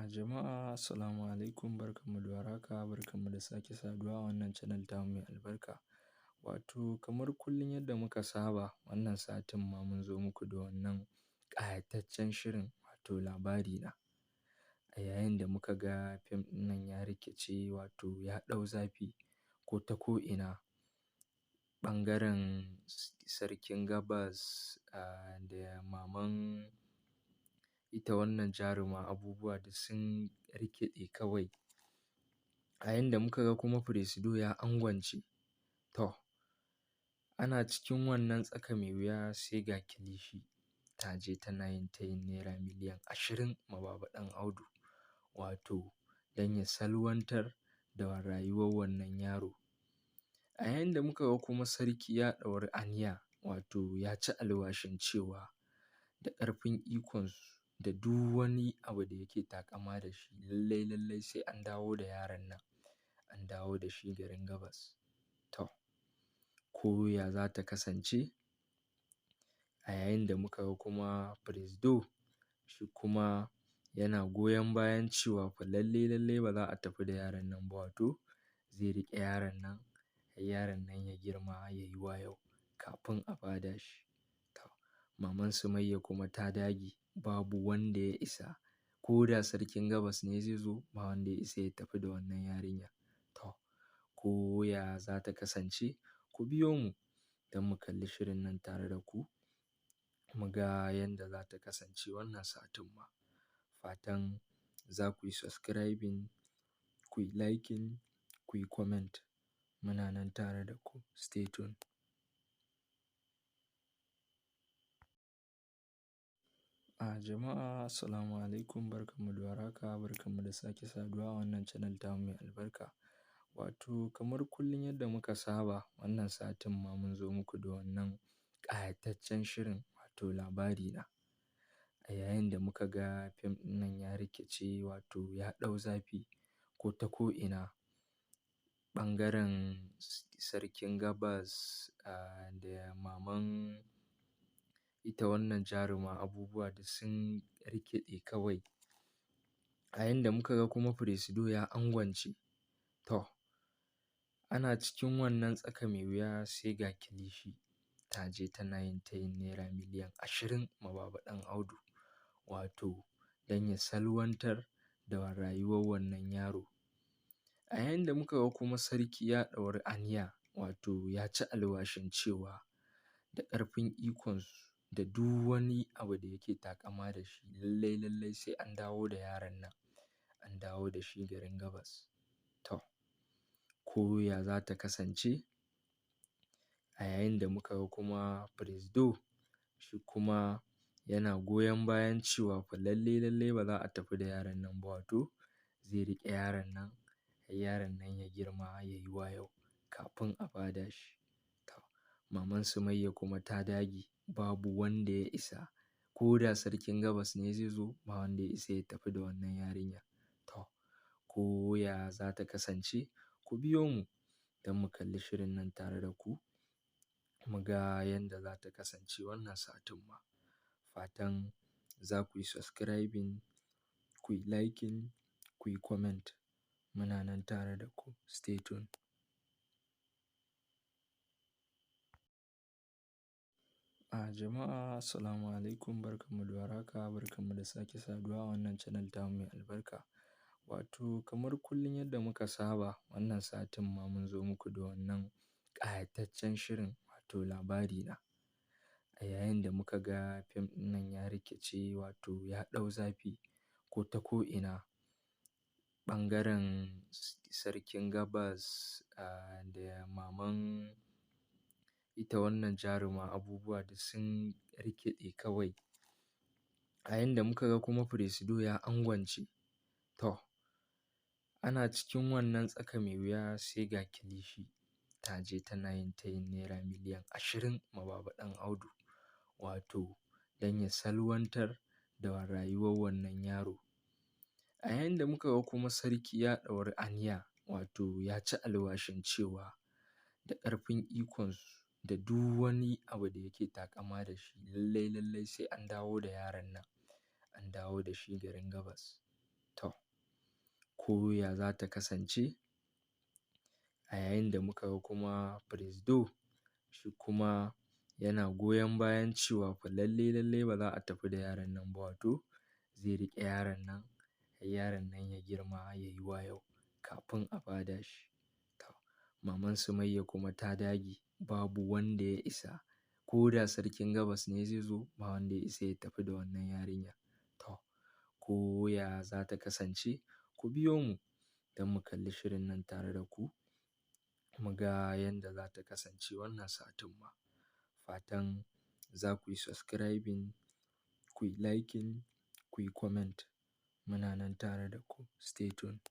Jama'a assalamu alaikum, barkanmu da warhaka, barkanmu da sake saduwa a wannan channel tamu mai albarka. Wato kamar kullum yadda muka saba, wannan satin ma mun zo muku da wannan ƙayataccen shirin, wato labari na. A yayin da muka ga fim ɗin nan ya rikice, wato ya ɗau zafi ko ta ko'ina, ɓangaren sarkin gabas da maman ita wannan jaruma, abubuwa duk sun rikiɗe kawai. A yayin da muka ga kuma Presido ya angwance. To, ana cikin wannan tsaka mai wuya sai ga Kilishi ta je tana yin tayin Naira miliyan 20 ma Baba Ɗan Audu, wato don ya salwantar da rayuwar wannan yaro. A yayin da muka ga kuma sarki ya ɗauri aniya, wato ya ci alwashin cewa da ƙarfin ikonsu da duk wani abu da yake taƙama da shi, lallai sai an dawo da yaron nan, an dawo da shi garin gabas. To, ko ya za ta kasance? A yayin da muka ga kuma Presido shi kuma yana goyon bayan cewa fa lallai ba za a tafi da yaron nan ba, wato zai riƙe yaron nan har yaron nan ya girma ya yi wayo kafin a ba da shi. To, maman Sumayya kuma ta dage babu wanda ya isa, ko da sarkin gabas ne zai zo, ba wanda ya isa ya tafi da wannan yarinya. To, ko ya za ta kasance? Ku biyo mu don mu kalli shirin nan tare da ku, mu ga yanda za ta kasance wannan satin ma. Fatan za ku yi subscribing, ku yi liking, ku yi comment. Muna nan tare da ku. Stay tuned. Jama'a assalamu alaikum, barkanmu da warhaka, barkanmu da sake saduwa a wannan channel tamu mai albarka. Wato kamar kullum yadda muka saba, wannan satin ma mun zo muku da wannan ƙayataccen shirin, wato labari na. A yayin da muka ga fim ɗin nan ya rikice, wato ya ɗau zafi ko ta ko'ina, ɓangaren sarkin gabas da maman ita wannan jaruma, abubuwa duk sun rikiɗe kawai. A yayin da muka ga kuma Presido ya angwance. To, ana cikin wannan tsaka mai wuya sai ga Kilishi ta je tana yin tayin Naira miliyan 20 ma Baba Ɗan Audu, wato don ya salwantar da rayuwar wannan yaro. A yayin da muka ga kuma sarki ya ɗauri aniya, wato ya ci alwashin cewa da ƙarfin ikonsu da duk wani abu da yake taƙama da shi, lallai sai an dawo da yaron nan, an dawo da shi garin gabas. To, ko ya za ta kasance? A yayin da muka ga kuma Presido shi kuma yana goyon bayan cewa fa lallai ba za a tafi da yaron nan ba, wato zai riƙe yaron nan har yaron nan ya girma ya yi wayo kafin a ba da shi. To, maman Sumayya kuma ta dage babu wanda ya isa, ko da sarkin gabas ne zai zo, ba wanda ya isa ya tafi da wannan yarinya. To, ko ya za ta kasance? Ku biyo mu don mu kalli shirin nan tare da ku, mu ga yanda za ta kasance wannan satin ma. Fatan za ku yi subscribing, ku yi liking, ku yi comment. Muna nan tare da ku. Stay tuned. Jama'a assalamu alaikum, barkanmu da warhaka, barkanmu da sake saduwa a wannan channel tamu mai albarka. Wato kamar kullum yadda muka saba, wannan satin ma mun zo muku da wannan ƙayataccen shirin, wato labari na. A yayin da muka ga fim ɗin nan ya rikice, wato ya ɗau zafi ko ta ko'ina, ɓangaren sarkin gabas da maman ita wannan jaruma, abubuwa duk sun rikiɗe kawai. A yayin da muka ga kuma Presido ya angwance. To, ana cikin wannan tsaka mai wuya sai ga Kilishi ta je tana yin tayin Naira miliyan 20 ma Baba Ɗan Audu, wato don ya salwantar da rayuwar wannan yaro. A yayin da muka ga kuma sarki ya ɗauri aniya, wato ya ci alwashin cewa da ƙarfin ikonsu da duk wani abu da yake taƙama da shi, lallai sai an dawo da yaron nan, an dawo da shi garin gabas. To, ko ya za ta kasance. A yayin da muka ga kuma Presido shi kuma yana goyon bayan cewa fa lalle ba za a tafi da yaron nan ba, wato zai riƙe yaron nan har yaron nan ya girma ya yi wayo kafin a ba da shi. To, maman Sumayya kuma ta dage babu wanda ya isa, ko da sarkin gabas ne zai zo ba wanda ya isa ya tafi da wannan yarinya. To, ko ya za ta kasance, ku biyo mu don mu kalli shirin nan tare da ku, mu ga yanda za ta kasance wannan satin ma. Fatan za ku yi subscribing, ku yi liking, ku yi comment. Muna nan tare da ku. Stay tuned.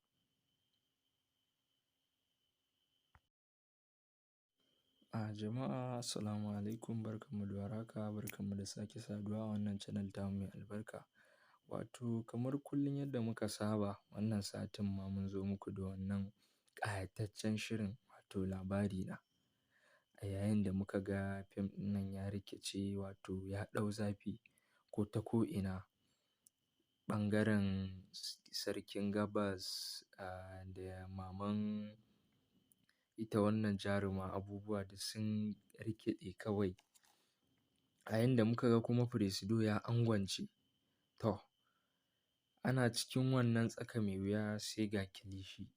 Jama'a assalamu alaikum, barkanmu da warhaka, barkanmu da sake saduwa a wannan channel tamu mai albarka. Wato kamar kullum yadda muka saba, wannan satin ma mun zo muku da wannan ƙayataccen shirin, wato labari na. A yayin da muka ga fim ɗin nan ya rikice, wato ya ɗau zafi ko ta ko'ina, ɓangaren sarkin gabas da maman ita wannan jaruma, abubuwa duk sun rikide kawai. A yayin da muka ga kuma Presido ya angwance. To, ana cikin wannan tsaka mai wuya sai ga Kilishi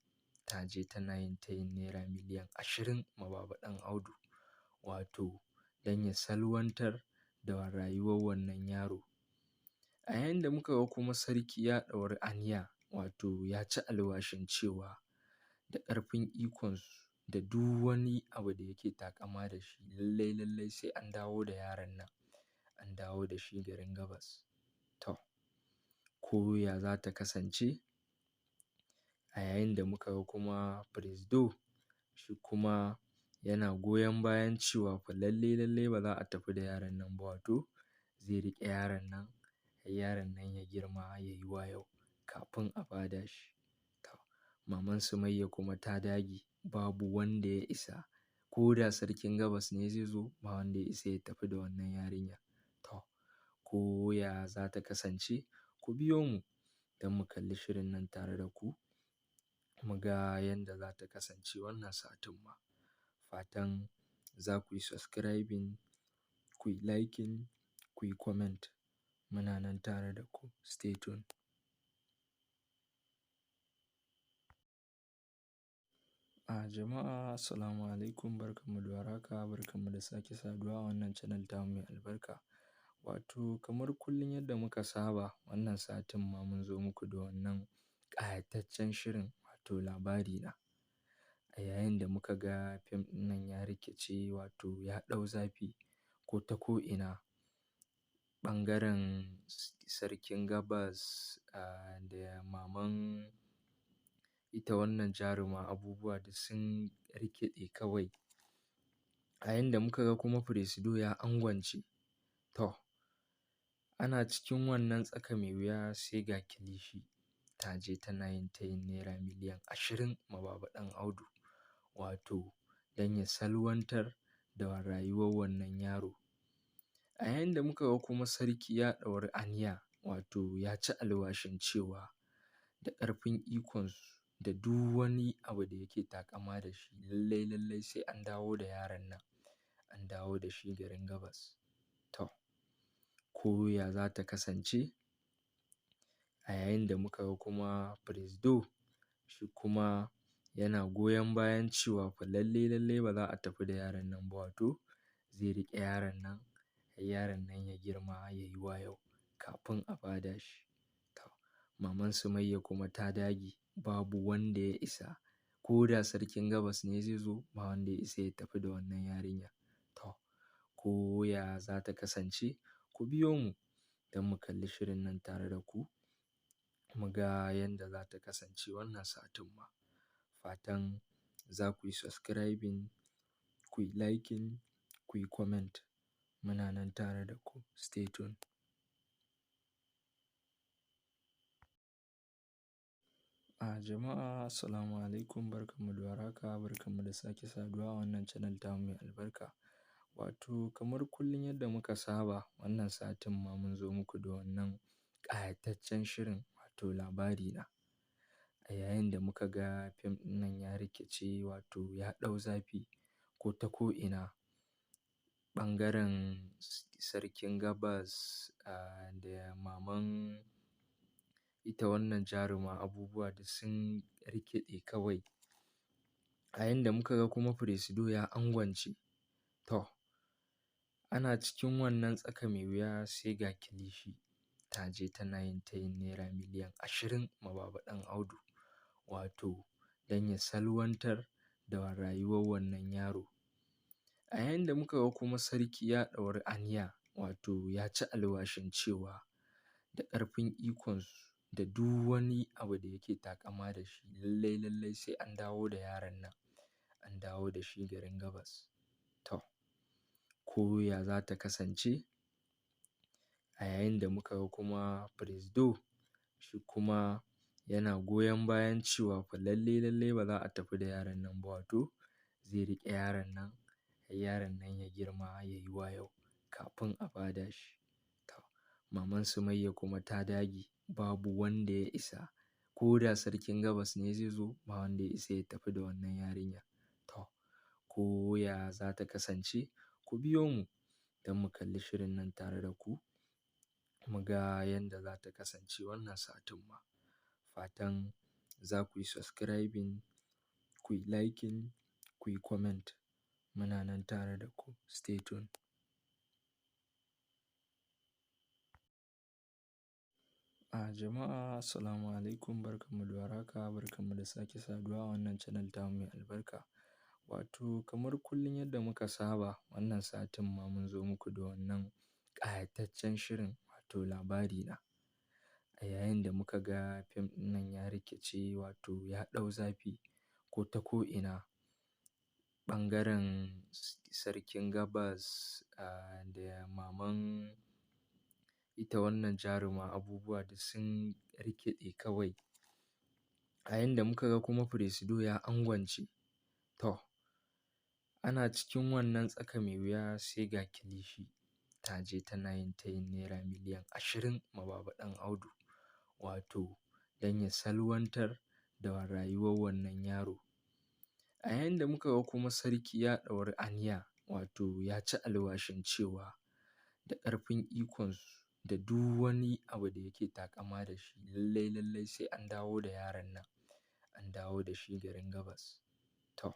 ta je tana yin tayin naira miliyan 20 ma Baba Ɗan Audu, wato don ya salwantar da rayuwar wannan yaro. A yayin da muka ga kuma sarki ya ɗauri aniya, wato ya ci alwashin cewa da ƙarfin ikonsu da duk wani abu da yake taƙama da shi, lallai sai an dawo da yaron nan, an dawo da shi garin gabas. To, ko ya za ta kasance. A yayin da muka ga kuma Presido shi kuma yana goyon bayan cewa fa lallai ba za a tafi da yaron nan ba, wato zai riƙe yaron nan har yaron nan ya girma ya yi wayo kafin a ba da shi. To, maman Sumayya kuma ta dage babu wanda ya isa, ko da sarkin gabas ne zai zo ba wanda ya isa ya tafi da wannan yarinya. To, ko ya za ta kasance, ku biyo mu don mu kalli shirin nan tare da ku, mu ga yanda za ta kasance wannan satin ma. Fatan za ku yi subscribing, ku yi liking, ku yi comment. Muna nan tare da ku. Stay tuned. Jama'a assalamu alaikum, barkanmu da warhaka, barkanmu da sake saduwa a wannan channel tamu mai albarka. Wato kamar kullum yadda muka saba, wannan satin ma mun zo muku da wannan ƙayataccen shirin, wato labari na. A yayin da muka ga fim ɗin nan ya rikice, wato ya ɗau zafi ko ta ko'ina, ɓangaren sarkin gabas da maman ita wannan jaruma, abubuwa duk sun rikide kawai. A yayin da muka ga kuma Presido ya angwance. To, ana cikin wannan tsaka mai wuya sai ga Kilishi ta je tana yin tayin naira miliyan 20 ma Baba Ɗan Audu, wato don ya salwantar da rayuwar wannan yaro. A yayin da muka ga kuma sarki ya ɗauri aniya, wato ya ci alwashin cewa da ƙarfin ikonsu da duk wani abu da yake taƙama da shi, lallai sai an dawo da yaron nan, an dawo da shi garin gabas. To, ko ya za ta kasance. A yayin da muka ga kuma Presido shi kuma yana goyon bayan cewa fa lallai ba za a tafi da yaron nan ba, wato zai riƙe yaron nan har yaron nan ya girma ya yi wayo kafin a ba da shi. To, maman Sumayya kuma ta dage babu wanda ya isa, ko da sarkin gabas ne zai zo ba wanda ya isa ya tafi da wannan yarinya. To, ko ya za ta kasance, ku biyo mu don mu kalli shirin nan tare da ku, mu ga yanda za ta kasance wannan satin ma. Fatan za ku yi subscribing, ku yi liking, ku yi comment. Muna nan tare da ku. Stay tuned. Jama'a assalamu alaikum, barkanmu da warhaka, barkanmu da sake saduwa a wannan channel tamu mai albarka. Wato kamar kullum yadda muka saba, wannan satin ma mun zo muku da wannan ƙayataccen shirin, wato labari na. a yayin da muka ga fim ɗin nan ya rikice wato ya ɗau zafi ko ta ko'ina. Ɓangaren sarkin gabas da maman ita wannan jaruma abubuwa duk sun rikide kawai. A yayin da muka ga kuma Presido ya angwance. To, ana cikin wannan tsaka mai wuya sai ga Kilishi ta je tana yin tayin naira miliyan 20 ma Baba Ɗan Audu, wato don ya salwantar da rayuwar wannan yaro. A yayin da muka ga kuma sarki ya ɗauri aniya, wato ya ci alwashin cewa da ƙarfin ikonsu da duk wani abu da yake taƙama da shi, lallai sai an dawo da yaron nan, an dawo da shi garin gabas. To, ko ya za ta kasance? A yayin da muka ga kuma Presido shi kuma yana goyon bayan cewa fa lallai ba za a tafi da yaron nan ba, wato zai riƙe yaron nan har yaron nan ya girma ya yi wayo kafin a ba da shi. To, maman Sumayya kuma ta dage babu wanda ya isa, ko da sarkin gabas ne zai zo, ba wanda ya isa ya tafi da wannan yarinya. To, ko ya za ta kasance? Ku biyo mu don mu kalli shirin nan tare da ku, mu ga yanda za ta kasance wannan satin ma. Fatan za ku yi subscribing, ku yi liking, ku yi comment. Muna nan tare da ku. Stay tuned. Jama'a assalamu alaikum, barkanmu da warhaka, barkanmu da sake saduwa a wannan channel tamu mai albarka. Wato kamar kullum yadda muka saba, wannan satin ma mun zo muku da wannan ƙayataccen shirin, wato labari na. A yayin da muka ga fim ɗin nan ya rikice wato ya ɗau zafi ko ta ko'ina. Ɓangaren sarkin gabas da maman ita wannan jaruma abubuwa duk sun rikide kawai. A yayin da muka ga kuma Presido ya angwance. To, ana cikin wannan tsaka mai wuya sai ga Kilishi ta je tana yin tayin naira miliyan 20 ma Baba Ɗan Audu, wato don ya salwantar da rayuwar wannan yaro. A yayin da muka ga kuma sarki ya ɗauri aniya, wato ya ci alwashin cewa da ƙarfin ikonsu da duk wani abu da yake taƙama da shi, lallai sai an dawo da yaron nan, an dawo da shi garin gabas. To,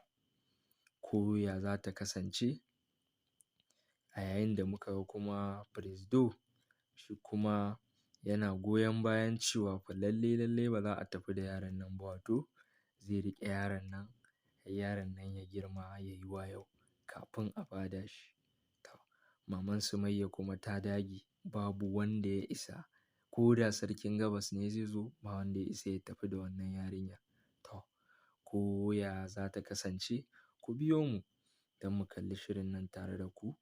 ko ya za ta kasance? A yayin da muka ga kuma Presido shi kuma yana goyon bayan cewa fa lallai ba za a tafi da yaron nan ba, wato zai riƙe yaron nan har yaron nan ya girma ya yi wayo kafin a ba da shi. To, maman Sumayya kuma ta dage babu wanda ya isa, ko da sarkin gabas ne zai zo, ba wanda ya isa ya tafi da wannan yarinya. To, ko ya za ta kasance? Ku biyo mu don mu kalli shirin nan tare da ku,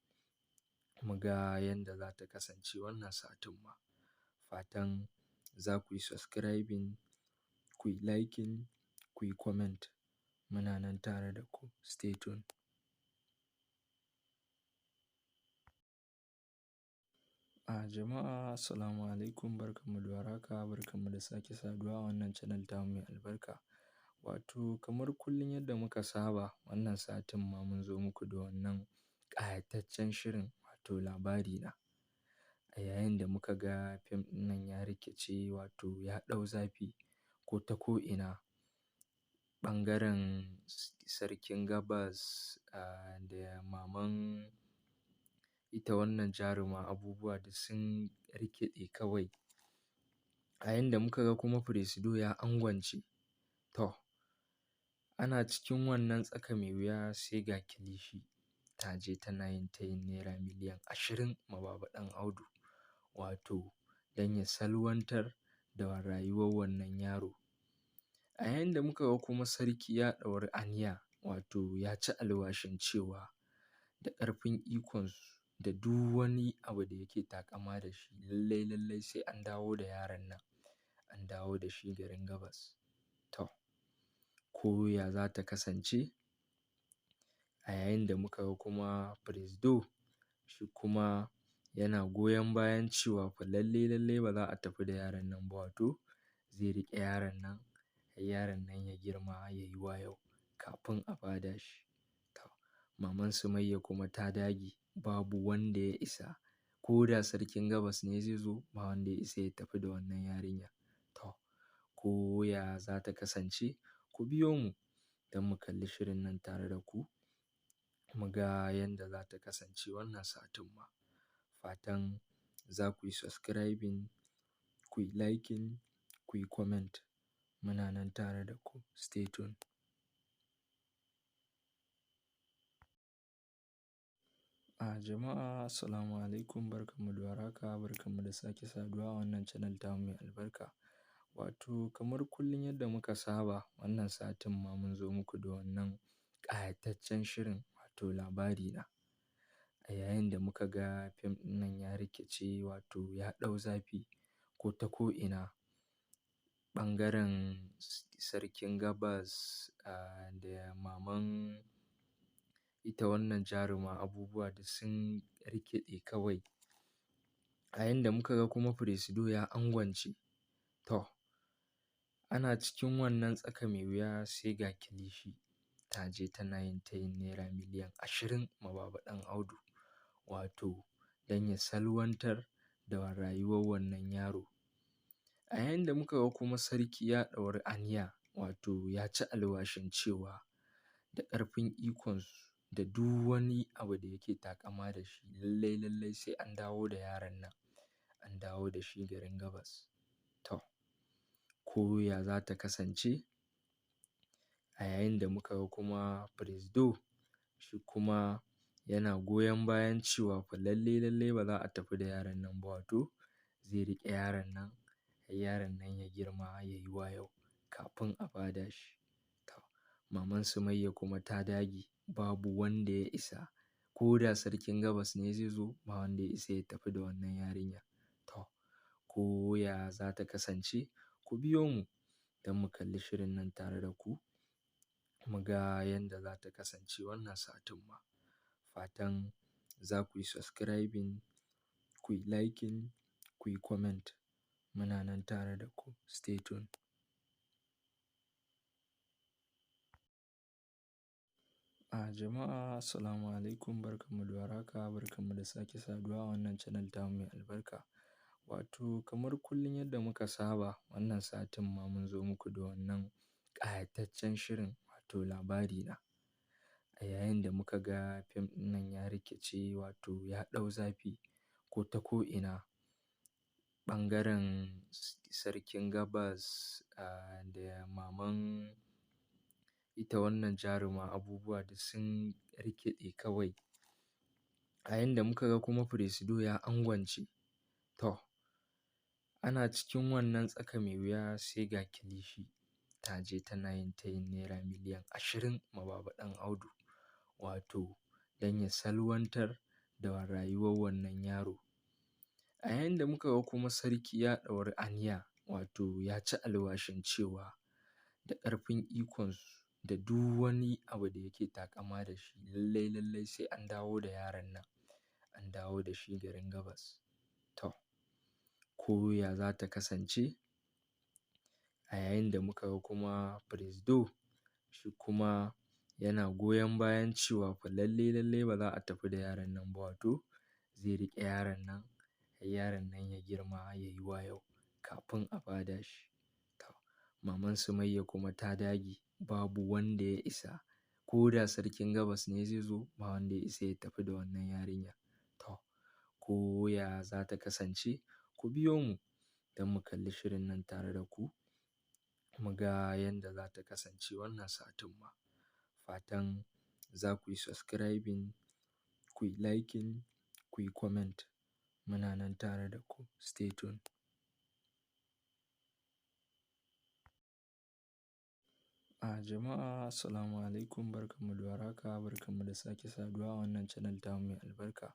mu ga yanda za ta kasance wannan satin ma. Fatan za ku yi subscribing, ku yi liking, ku yi comment. Muna nan tare da ku. Stay tuned. Jama'a assalamu alaikum, barkanmu da warhaka, barkanmu da sake saduwa a wannan channel tamu mai albarka. Wato kamar kullum yadda muka saba, wannan satin ma mun zo muku da wannan ƙayataccen shirin, wato labari na. A yayin da muka ga fim ɗin nan ya rikice wato ya ɗau zafi ko ta ko'ina. Ɓangaren sarkin gabas da maman ita wannan jaruma abubuwa duk sun rikide kawai. A yayin da muka ga kuma Presido ya angwance. To, ana cikin wannan tsaka mai wuya sai ga Kilishi ta je tana yin tayin naira miliyan 20 ma Baba Ɗan Audu, wato don ya salwantar da rayuwar wannan yaro. A yayin da muka ga kuma sarki ya ɗauri aniya, wato ya ci alwashin cewa da ƙarfin ikonsu da duk wani abu da yake taƙama da shi, lallai sai an dawo da yaron nan, an dawo da shi garin gabas. To, ko ya za ta kasance? A yayin da muka ga kuma Presido shi kuma yana goyon bayan cewa fa lallai ba za a tafi da yaron nan ba, wato zai riƙe yaron nan har har yaron nan ya girma ya yi wayau kafin a bada shi. To, maman Sumayya kuma ta dage babu wanda ya isa, ko da sarkin gabas ne zai zo ba wanda ya isa ya tafi da wannan yarinya. To, ko ya za ta kasance, ku biyo mu don mu kalli shirin nan tare da ku, mu ga yanda za ta kasance wannan satin ma. Fatan za ku yi subscribing, ku yi liking, ku yi comment. Muna nan tare da ku. Stay tuned. Jama'a assalamu alaikum, barkanmu da warhaka, barkanmu da sake saduwa a wannan channel tamu mai albarka. Wato kamar kullum yadda muka saba, wannan satin ma mun zo muku da wannan ƙayataccen shirin, wato labari na. A yayin da muka ga fim ɗin nan ya rikice, wato ya ɗau zafi ko ta ko'ina, ɓangaren sarkin gabas da maman ita wannan jaruma, abubuwa duk sun rikide kawai. A yayin da muka ga kuma Presido ya angwance. To, ana cikin wannan tsaka mai wuya sai ga Kilishi ta je tana yin tayin naira miliyan 20 ma Baba Ɗan Audu, wato don ya salwantar da rayuwar wannan yaro. A yayin da muka ga kuma sarki ya ɗauri aniya, wato ya ci alwashin cewa da ƙarfin ikonsu da duk wani abu da yake taƙama da shi, lallai sai an dawo da yaron nan, an dawo da shi garin gabas. To, ko ya za ta kasance. A yayin da muka ga kuma Presido shi kuma yana goyon bayan cewa fa lallai ba za a tafi da yaron nan ba, wato zai riƙe yaron nan har yaron nan ya girma ya yi wayau kafin a bada shi. To, maman Sumayya kuma ta dage babu wanda ya isa, ko da sarkin gabas ne zai zo ba wanda ya isa ya tafi da wannan yarinya. To, ko ya za ta kasance, ku biyo mu don mu kalli shirin nan tare da ku, mu ga yanda za ta kasance wannan satin ma. Fatan za ku yi subscribing, ku yi liking, ku yi comment. Muna nan tare da ku. Stay tuned. Jama'a assalamu alaikum, barkanmu da warhaka, barkanmu da sake saduwa a wannan channel tamu mai albarka. Wato kamar kullum yadda muka saba, wannan satin ma mun zo muku da wannan ƙayataccen shirin, wato labari na. A yayin da muka ga fim ɗin nan ya rikice, wato ya ɗau zafi ko ta ko'ina, ɓangaren sarkin gabas da maman ita wannan jaruma, abubuwa duk sun rikide kawai. A yayin da muka ga kuma Presido ya angwance. To, ana cikin wannan tsaka mai wuya sai ga Kilishi ta je tana yin tayin naira miliyan 20 ma Baba Ɗan Audu, wato don ya salwantar da rayuwar wannan yaro. A yayin da muka ga kuma sarki ya ɗauri aniya, wato ya ci alwashin cewa da ƙarfin ikonsu da duk wani abu da yake taƙama da shi, lallai sai an dawo da yaron nan, an dawo da shi garin gabas. To, ko ya za ta kasance. A yayin da muka ga kuma Presido shi kuma yana goyon bayan cewa fa lallai ba za a tafi da yaron nan ba, wato zai riƙe yaron nan har yaron nan ya girma ya yi wayau kafin a bada shi. To, maman Sumayya kuma ta dage babu wanda ya isa, ko da sarkin gabas ne zai zo ba wanda ya isa ya tafi da wannan yarinya. To, ko ya za ta kasance, ku biyo mu don mu kalli shirin nan tare da ku, mu ga yanda za ta kasance wannan satin ma. Fatan za ku yi subscribing, ku yi liking, ku yi comment. Muna nan tare da ku. Stay tuned. Jama'a assalamu alaikum, barkanmu da warhaka, barkanmu da sake saduwa a wannan channel tamu mai albarka.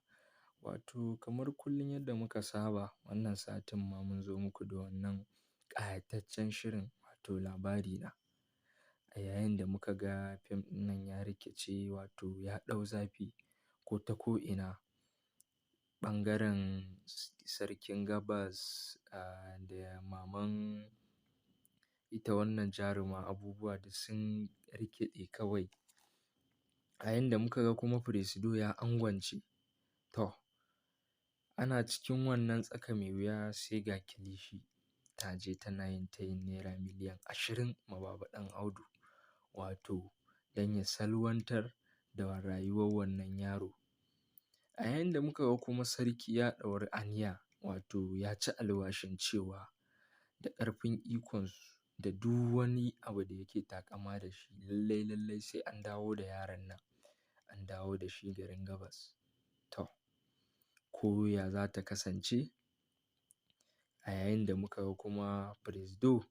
Wato kamar kullum yadda muka saba, wannan satin ma mun zo muku da wannan ƙayataccen shirin, wato labari na. A yayin da muka ga fim ɗin nan ya rikice, wato ya ɗau zafi ko ta ko'ina, ɓangaren sarkin gabas da maman ita wannan jaruma abubuwa duk sun rikide kawai. A yanda muka ga kuma Presido ya angwance. To, ana cikin wannan tsaka mai wuya sai ga Kilishi ta je tana yin tayin naira miliyan 20 ma Baba Ɗan Audu, wato don ya salwantar da rayuwar wannan yaro. A yayin da muka ga kuma sarki ya ɗauri aniya, wato ya ci alwashin cewa da ƙarfin ikonsu da duk wani abu da yake taƙama da shi, lallai sai an dawo da yaron nan, an dawo da shi garin Gabas. To, ko ya za ta kasance? A yayin da muka ga kuma Presido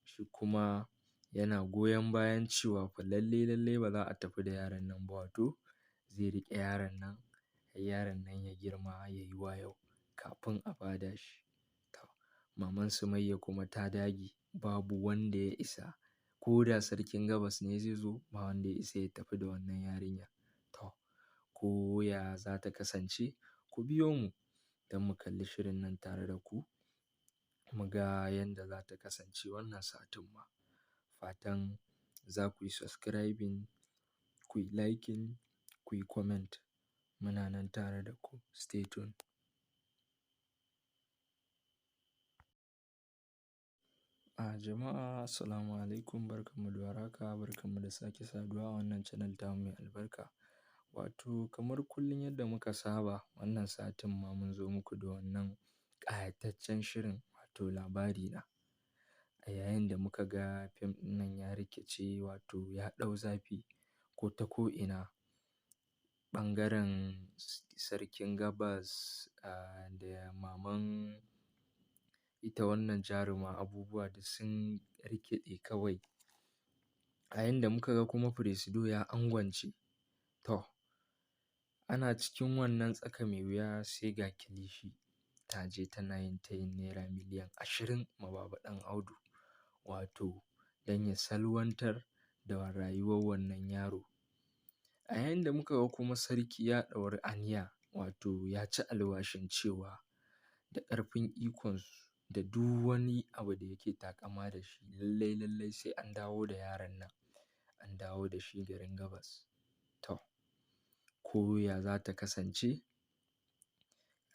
shi kuma yana goyon bayan cewa fa lallai ba za a tafi da yaron nan ba, wato zai riƙe yaron nan har yaron nan ya girma ya yi wayo kafin a ba da shi. To, maman Sumayya kuma ta dage babu wanda ya isa, ko da sarkin Gabas ne zai zo, ba wanda ya isa ya tafi da wannan yarinya. To, ko ya za ta kasance? Ku biyo mu don mu kalli shirin nan tare da ku, mu ga yanda za ta kasance wannan satin ma. Fatan za ku yi subscribing, ku yi liking, ku yi comment. Muna nan tare da ku. Stay tuned. Jama'a assalamu alaikum, barkanmu da warhaka, barkanmu da sake saduwa a wannan channel tamu mai albarka. Wato kamar kullum yadda muka saba, wannan satin ma mun zo muku da wannan ƙayataccen shirin, wato Labarina. A yayin da muka ga fim ɗin nan ya rikice, wato ya ɗau zafi ko ta ko'ina, ɓangaren sarkin Gabas da maman ita wannan jaruma abubuwa duk sun rikide kawai. A yayin da muka ga kuma Presido ya angwance. To, ana cikin wannan tsaka mai wuya sai ga Kilishi ta je tana yin tayin naira miliyan 20 ma Baba Ɗan Audu, wato don ya salwantar da rayuwar wannan yaro. A yayin da muka ga kuma sarki ya ɗauri aniya, wato ya ci alwashin cewa da ƙarfin ikonsu da duk wani abu da yake taƙama da shi, lallai sai an dawo da yaron nan, an dawo da shi garin Gabas. To, ko ya za ta kasance?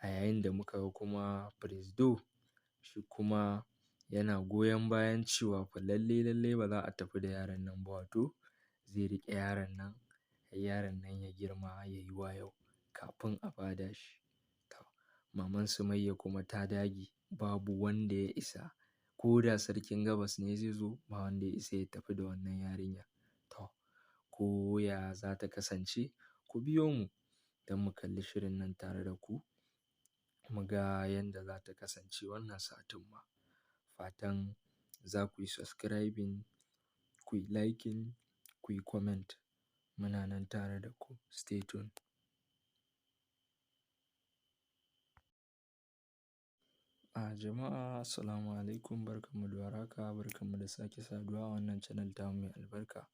A yayin da muka ga kuma Presido shi kuma yana goyon bayan cewa fa lallai ba za a tafi da yaron nan ba, wato zai riƙe yaron nan har yaron nan ya girma ya yi wayo kafin a ba da shi. To, maman Sumayya kuma ta dage babu wanda ya isa, ko da sarkin Gabas ne zai zo, ba wanda ya isa ya tafi da wannan yarinya. To, ko ya za ta kasance? Ku biyo mu don mu kalli shirin nan tare da ku, mu ga yanda za ta kasance wannan satin ma. Fatan za ku yi subscribing, ku yi liking, ku yi comment. Muna nan tare da ku. Stay tuned. Jama'a assalamu alaikum, barkanmu da warhaka, barkanmu da sake saduwa a wannan channel tamu mai albarka.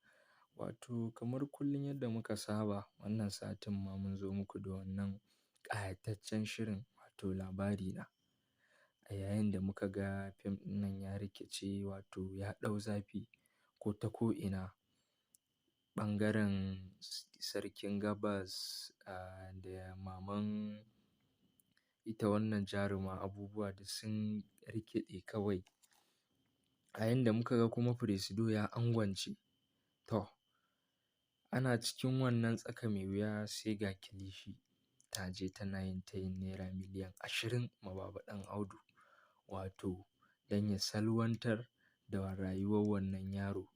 Wato kamar kullum yadda muka saba, wannan satin ma mun zo muku da wannan ƙayataccen shirin, wato Labarina. A yayin da muka ga fim ɗin nan ya rikice, wato ya ɗau zafi ko ta ko'ina, ɓangaren sarkin Gabas da maman ita wannan jaruma abubuwa duk sun rikide kawai. A yayin da muka ga kuma Presido ya angwance. To, ana cikin wannan tsaka mai wuya sai ga Kilishi ta je tana yin tayin naira miliyan 20 ma Baba Ɗan Audu, wato don ya salwantar da rayuwar wannan yaro.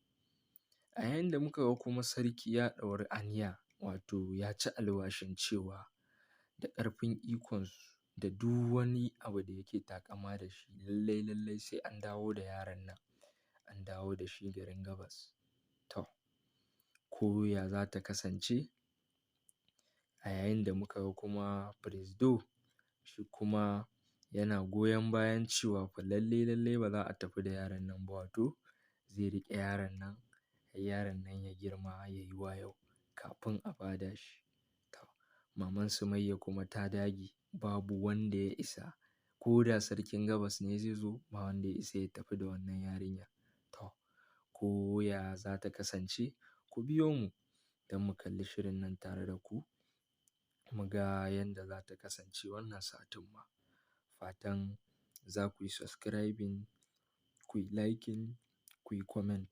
A yayin da muka ga kuma sarki ya ɗauri aniya, wato ya ci alwashin cewa da ƙarfin ikonsu da duk wani abu da yake taƙama da shi, lallai sai an dawo da yaron nan, an dawo da shi garin Gabas. To, ko ya za ta kasance? A yayin da muka ga kuma Presido shi kuma yana goyon bayan cewa fa lallai ba za a tafi da yaron nan ba, wato zai riƙe yaron nan har yaron nan ya girma ya yi wayo kafin a ba da shi. To, maman Sumayya kuma ta dage babu wanda ya isa, ko da sarkin Gabas ne zai zo, ba wanda ya isa ya tafi da wannan yarinya. To, ko ya za ta kasance, ku biyo mu don mu kalli shirin nan tare da ku, mu ga yanda za ta kasance wannan satin ma. Fatan za ku yi subscribing, ku yi liking, ku yi comment.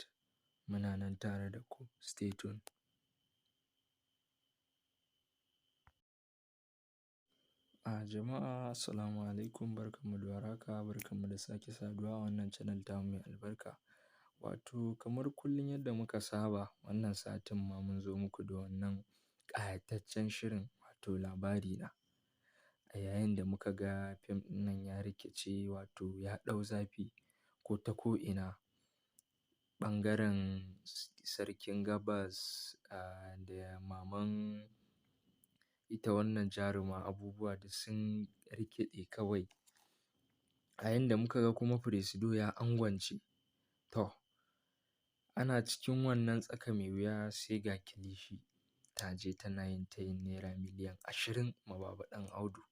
Muna nan tare da ku. Stay tuned. Jama'a assalamu alaikum, barkanmu da warhaka, barkanmu da sake saduwa a wannan channel tamu mai albarka. Wato kamar kullum yadda muka saba, wannan satin ma mun zo muku da wannan ƙayataccen shirin, wato labari na. A yayin da muka ga fim ɗin nan ya rikice, wato ya ɗau zafi ko ta ko'ina, ɓangaren sarkin gabas da maman ita wannan jaruma, abubuwa duk sun rikide kawai. A yanda muka ga kuma Presido ya angwance. To, ana cikin wannan tsaka mai wuya sai ga Kilishi ta je tana yin tayin naira miliyan 20 ma Baba Ɗan Audu,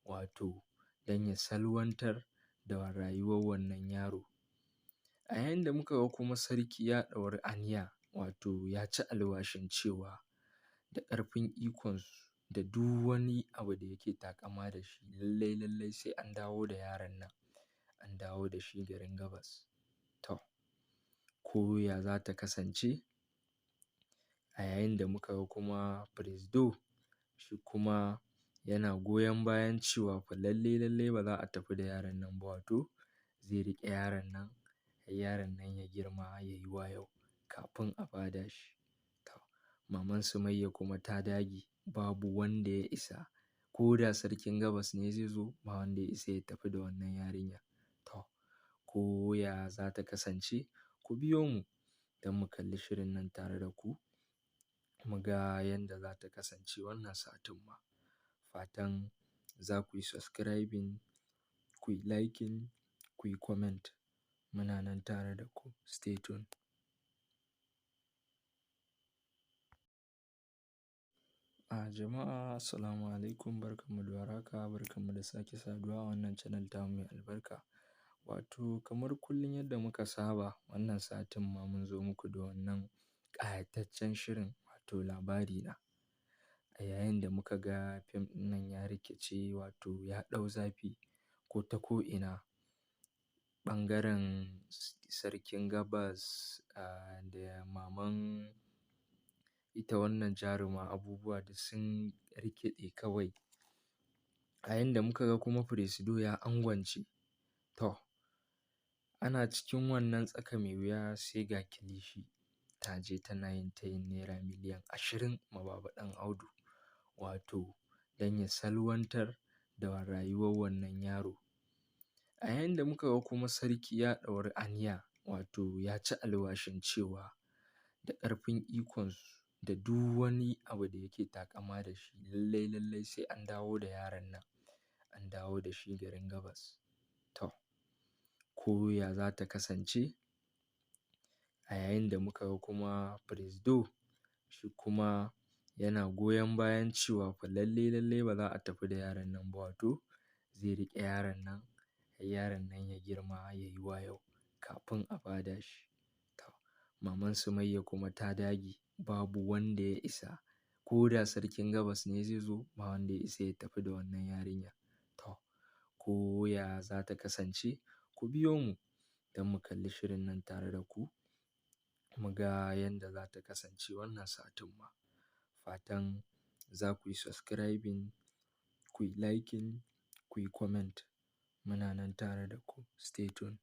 wato don ya salwantar da rayuwar wannan yaro. A yayin da muka ga kuma sarki ya ɗauri aniya, wato ya ci alwashin cewa da ƙarfin ikonsu da duk wani abu da yake taƙama da shi, lallai sai an dawo da yaron nan, an dawo da shi garin gabas. To, ko ya za ta kasance? A yayin da muka ga kuma Presido shi kuma yana goyon bayan cewa fa lallai ba za a tafi da yaron nan ba, wato zai riƙe yaron nan har yaron nan ya girma ya yi wayo kafin a ba da shi. To, maman Sumayya kuma ta dage babu wanda ya isa, ko da sarkin gabas ne zai zo, ba wanda ya isa ya tafi da wannan yarinya. To, ko ya za ta kasance? Ku biyo mu don mu kalli shirin nan tare da ku, mu ga yanda za ta kasance wannan satin ma. Fatan za ku yi subscribing, ku yi liking, ku yi comment. Muna nan tare da ku. Stay tuned. Jama'a assalamu alaikum, barkanmu da warhaka, barkanmu da sake saduwa a wannan channel tamu mai albarka. Wato kamar kullum yadda muka saba, wannan satin ma mun zo muku da wannan ƙayataccen shirin, wato labari na. A yayin da muka ga fim ɗin nan ya rikice, wato ya ɗau zafi ko ta ko'ina, ɓangaren sarkin gabas da maman ita wannan jaruma, abubuwa duk sun rikide kawai. A yayin da muka ga kuma Presido ya angwance. To, ana cikin wannan tsaka mai wuya sai ga Kilishi ta je tana yin tayin naira miliyan 20 ma Baba Ɗan Audu, wato don ya salwantar da rayuwar wannan yaro. A yayin da muka ga kuma sarki ya ɗauri aniya, wato ya ci alwashin cewa da ƙarfin ikonsu da duk wani abu da yake taƙama da shi, lallai sai an dawo da yaron nan, an dawo da shi garin gabas. To, ko ya za ta kasance? A yayin da muka ga kuma Presido shi kuma yana goyon bayan cewa fa lallai ba za a tafi da yaron nan ba, wato zai riƙe yaron nan har yaron nan ya girma ya yi wayo kafin a ba da shi. To, maman Sumayya kuma ta dage babu wanda ya isa, ko da sarkin gabas ne zai zo, ba wanda ya isa ya tafi da wannan yarinya. To, ko ya za ta kasance? Ku biyo mu don mu kalli shirin nan tare da ku, mu ga yanda za ta kasance wannan satin ma. Fatan za ku yi subscribing, ku yi liking, ku yi comment. Muna nan tare da ku. Stay tuned.